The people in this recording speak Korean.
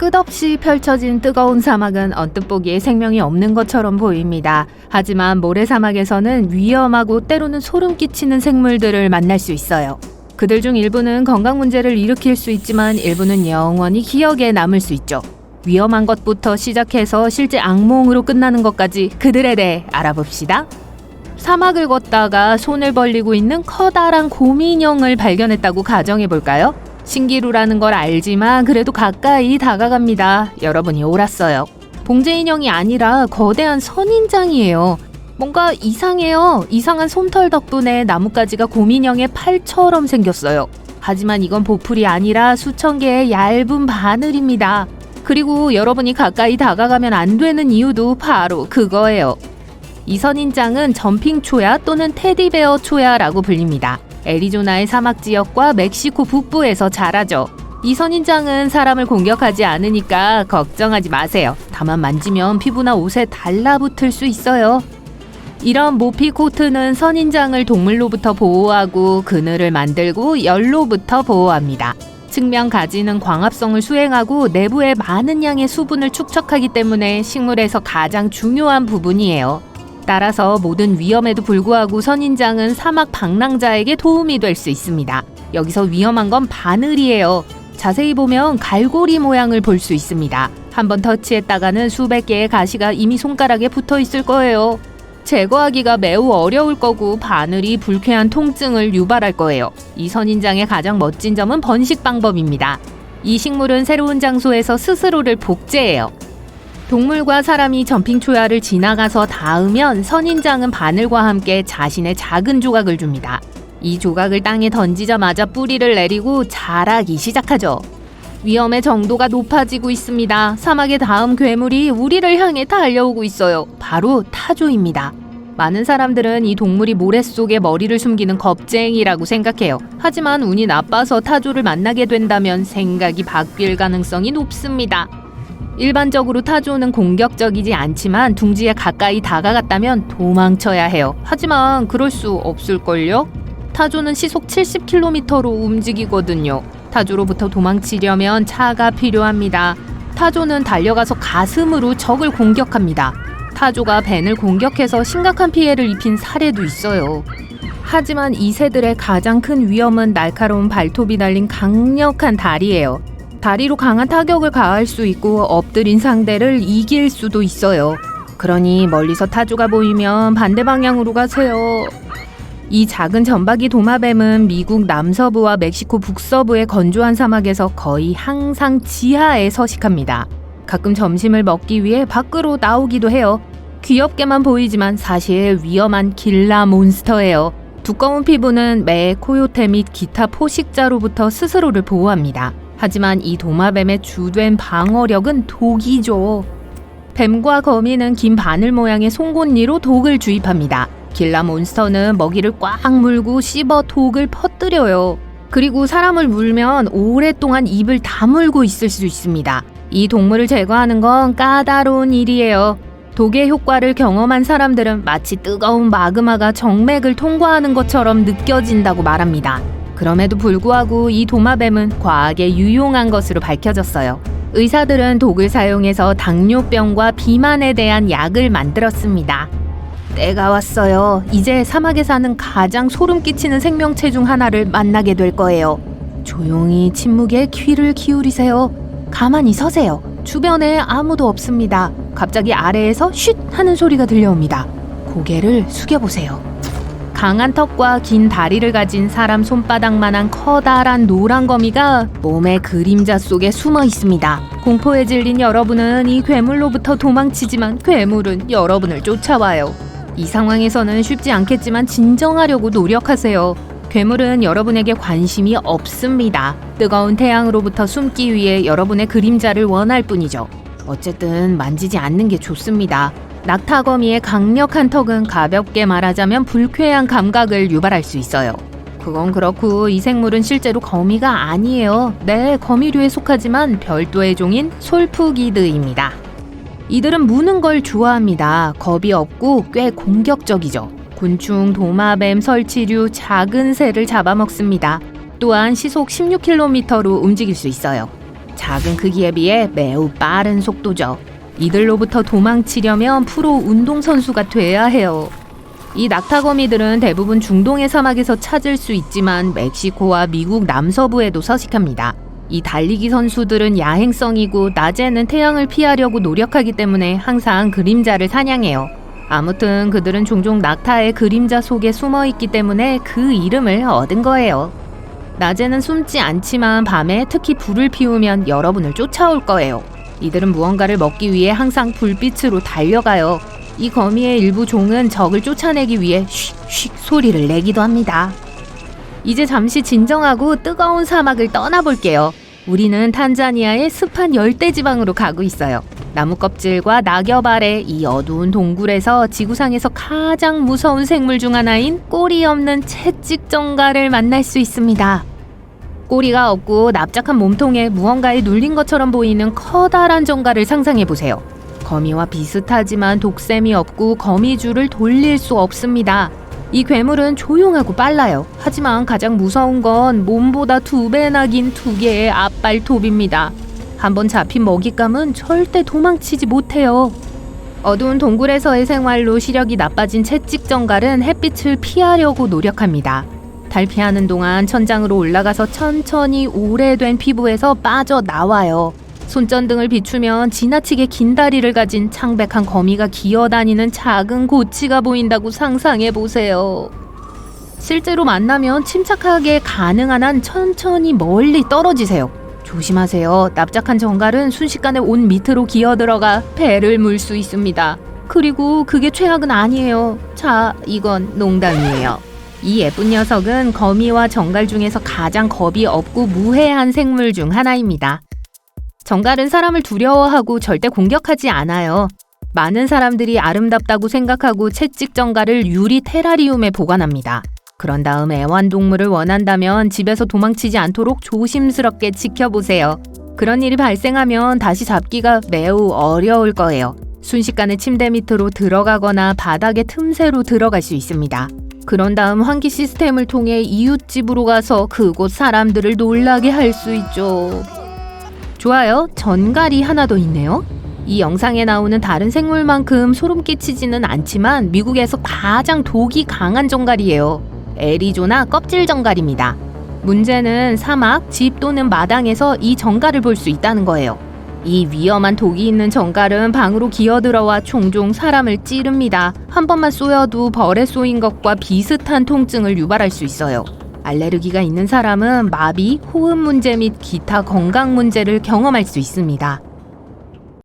끝없이 펼쳐진 뜨거운 사막은 언뜻 보기에 생명이 없는 것처럼 보입니다. 하지만 모래사막에서는 위험하고 때로는 소름 끼치는 생물들을 만날 수 있어요. 그들 중 일부는 건강 문제를 일으킬 수 있지만 일부는 영원히 기억에 남을 수 있죠. 위험한 것부터 시작해서 실제 악몽으로 끝나는 것까지 그들에 대해 알아봅시다. 사막을 걷다가 손을 벌리고 있는 커다란 곰인형을 발견했다고 가정해볼까요? 신기루라는 걸 알지만 그래도 가까이 다가갑니다. 여러분이 옳았어요. 봉제 인형이 아니라 거대한 선인장이에요. 뭔가 이상해요. 이상한 솜털 덕분에 나뭇가지가 곰인형의 팔처럼 생겼어요. 하지만 이건 보풀이 아니라 수천 개의 얇은 바늘입니다. 그리고 여러분이 가까이 다가가면 안 되는 이유도 바로 그거예요. 이 선인장은 점핑 초야 또는 테디베어 초야라고 불립니다. 애리조나의 사막 지역과 멕시코 북부에서 자라죠. 이 선인장은 사람을 공격하지 않으니까 걱정하지 마세요. 다만 만지면 피부나 옷에 달라붙을 수 있어요. 이런 모피 코트는 선인장을 동물로부터 보호하고 그늘을 만들고 열로부터 보호합니다. 측면 가지는 광합성을 수행하고 내부에 많은 양의 수분을 축적하기 때문에 식물에서 가장 중요한 부분이에요. 따라서 모든 위험에도 불구하고 선인장은 사막 방랑자에게 도움이 될 수 있습니다. 여기서 위험한 건 바늘이에요. 자세히 보면 갈고리 모양을 볼 수 있습니다. 한번 터치했다가는 수백 개의 가시가 이미 손가락에 붙어 있을 거예요. 제거하기가 매우 어려울 거고 바늘이 불쾌한 통증을 유발할 거예요. 이 선인장의 가장 멋진 점은 번식 방법입니다. 이 식물은 새로운 장소에서 스스로를 복제해요. 동물과 사람이 점핑 초야를 지나가서 닿으면 선인장은 바늘과 함께 자신의 작은 조각을 줍니다. 이 조각을 땅에 던지자마자 뿌리를 내리고 자라기 시작하죠. 위험의 정도가 높아지고 있습니다. 사막의 다음 괴물이 우리를 향해 달려오고 있어요. 바로 타조입니다. 많은 사람들은 이 동물이 모래 속에 머리를 숨기는 겁쟁이라고 생각해요. 하지만 운이 나빠서 타조를 만나게 된다면 생각이 바뀔 가능성이 높습니다. 일반적으로 타조는 공격적이지 않지만 둥지에 가까이 다가갔다면 도망쳐야 해요. 하지만 그럴 수 없을걸요? 타조는 시속 70km로 움직이거든요. 타조로부터 도망치려면 차가 필요합니다. 타조는 달려가서 가슴으로 적을 공격합니다. 타조가 벤을 공격해서 심각한 피해를 입힌 사례도 있어요. 하지만 이 새들의 가장 큰 위험은 날카로운 발톱이 달린 강력한 다리예요. 다리로 강한 타격을 가할 수 있고 엎드린 상대를 이길 수도 있어요. 그러니 멀리서 타조가 보이면 반대 방향으로 가세요. 이 작은 점박이 도마뱀은 미국 남서부와 멕시코 북서부의 건조한 사막에서 거의 항상 지하에 서식합니다. 가끔 점심을 먹기 위해 밖으로 나오기도 해요. 귀엽게만 보이지만 사실 위험한 길라 몬스터예요. 두꺼운 피부는 매, 코요테 및 기타 포식자로부터 스스로를 보호합니다. 하지만 이 도마뱀의 주된 방어력은 독이죠. 뱀과 거미는 긴 바늘 모양의 송곳니로 독을 주입합니다. 길라 몬스터는 먹이를 꽉 물고 씹어 독을 퍼뜨려요. 그리고 사람을 물면 오랫동안 입을 다물고 있을 수 있습니다. 이 동물을 제거하는 건 까다로운 일이에요. 독의 효과를 경험한 사람들은 마치 뜨거운 마그마가 정맥을 통과하는 것처럼 느껴진다고 말합니다. 그럼에도 불구하고 이 도마뱀은 과학에 유용한 것으로 밝혀졌어요. 의사들은 독을 사용해서 당뇨병과 비만에 대한 약을 만들었습니다. 때가 왔어요. 이제 사막에 사는 가장 소름 끼치는 생명체 중 하나를 만나게 될 거예요. 조용히 침묵에 귀를 기울이세요. 가만히 서세요. 주변에 아무도 없습니다. 갑자기 아래에서 쉿 하는 소리가 들려옵니다. 고개를 숙여보세요. 강한 턱과 긴 다리를 가진 사람 손바닥만한 커다란 노란 거미가 몸의 그림자 속에 숨어 있습니다. 공포에 질린 여러분은 이 괴물로부터 도망치지만 괴물은 여러분을 쫓아와요. 이 상황에서는 쉽지 않겠지만 진정하려고 노력하세요. 괴물은 여러분에게 관심이 없습니다. 뜨거운 태양으로부터 숨기 위해 여러분의 그림자를 원할 뿐이죠. 어쨌든 만지지 않는 게 좋습니다. 낙타거미의 강력한 턱은 가볍게 말하자면 불쾌한 감각을 유발할 수 있어요. 그건 그렇고 이 생물은 실제로 거미가 아니에요. 네, 거미류에 속하지만 별도의 종인 솔푸기드입니다. 이들은 무는 걸 좋아합니다. 겁이 없고 꽤 공격적이죠. 곤충, 도마뱀, 설치류, 작은 새를 잡아먹습니다. 또한 시속 16km로 움직일 수 있어요. 작은 크기에 비해 매우 빠른 속도죠. 이들로부터 도망치려면 프로 운동선수가 돼야 해요. 이 낙타거미들은 대부분 중동의 사막에서 찾을 수 있지만 멕시코와 미국 남서부에도 서식합니다. 이 달리기 선수들은 야행성이고 낮에는 태양을 피하려고 노력하기 때문에 항상 그림자를 사냥해요. 아무튼 그들은 종종 낙타의 그림자 속에 숨어 있기 때문에 그 이름을 얻은 거예요. 낮에는 숨지 않지만 밤에 특히 불을 피우면 여러분을 쫓아올 거예요. 이들은 무언가를 먹기 위해 항상 불빛으로 달려가요. 이 거미의 일부 종은 적을 쫓아내기 위해 쉿쉿 소리를 내기도 합니다. 이제 잠시 진정하고 뜨거운 사막을 떠나볼게요. 우리는 탄자니아의 습한 열대지방으로 가고 있어요. 나무 껍질과 낙엽 아래 이 어두운 동굴에서 지구상에서 가장 무서운 생물 중 하나인 꼬리 없는 채찍정갈을 만날 수 있습니다. 꼬리가 없고 납작한 몸통에 무언가에 눌린 것처럼 보이는 커다란 정갈을 상상해보세요. 거미와 비슷하지만 독샘이 없고 거미줄을 돌릴 수 없습니다. 이 괴물은 조용하고 빨라요. 하지만 가장 무서운 건 몸보다 2배나 긴 2개의 앞발톱입니다. 한번 잡힌 먹잇감은 절대 도망치지 못해요. 어두운 동굴에서의 생활로 시력이 나빠진 채찍정갈은 햇빛을 피하려고 노력합니다. 달피하는 동안 천장으로 올라가서 천천히 오래된 피부에서 빠져나와요. 손전등을 비추면 지나치게 긴 다리를 가진 창백한 거미가 기어다니는 작은 고치가 보인다고 상상해보세요. 실제로 만나면 침착하게 가능한 한 천천히 멀리 떨어지세요. 조심하세요. 납작한 정갈은 순식간에 옷 밑으로 기어들어가 배를 물 수 있습니다. 그리고 그게 최악은 아니에요. 자, 이건 농담이에요. 이 예쁜 녀석은 거미와 정갈 중에서 가장 겁이 없고 무해한 생물 중 하나입니다. 정갈은 사람을 두려워하고 절대 공격하지 않아요. 많은 사람들이 아름답다고 생각하고 채찍정갈을 유리 테라리움에 보관합니다. 그런 다음 애완동물을 원한다면 집에서 도망치지 않도록 조심스럽게 지켜보세요. 그런 일이 발생하면 다시 잡기가 매우 어려울 거예요. 순식간에 침대 밑으로 들어가거나 바닥의 틈새로 들어갈 수 있습니다. 그런 다음 환기 시스템을 통해 이웃집으로 가서 그곳 사람들을 놀라게 할 수 있죠. 좋아요. 전갈이 하나 더 있네요. 이 영상에 나오는 다른 생물만큼 소름 끼치지는 않지만 미국에서 가장 독이 강한 정갈이에요. 애리조나 껍질 정갈입니다. 문제는 사막, 집 또는 마당에서 이 정갈을 볼 수 있다는 거예요. 이 위험한 독이 있는 정갈은 방으로 기어들어와 종종 사람을 찌릅니다. 한 번만 쏘여도 벌에 쏘인 것과 비슷한 통증을 유발할 수 있어요. 알레르기가 있는 사람은 마비, 호흡 문제 및 기타 건강 문제를 경험할 수 있습니다.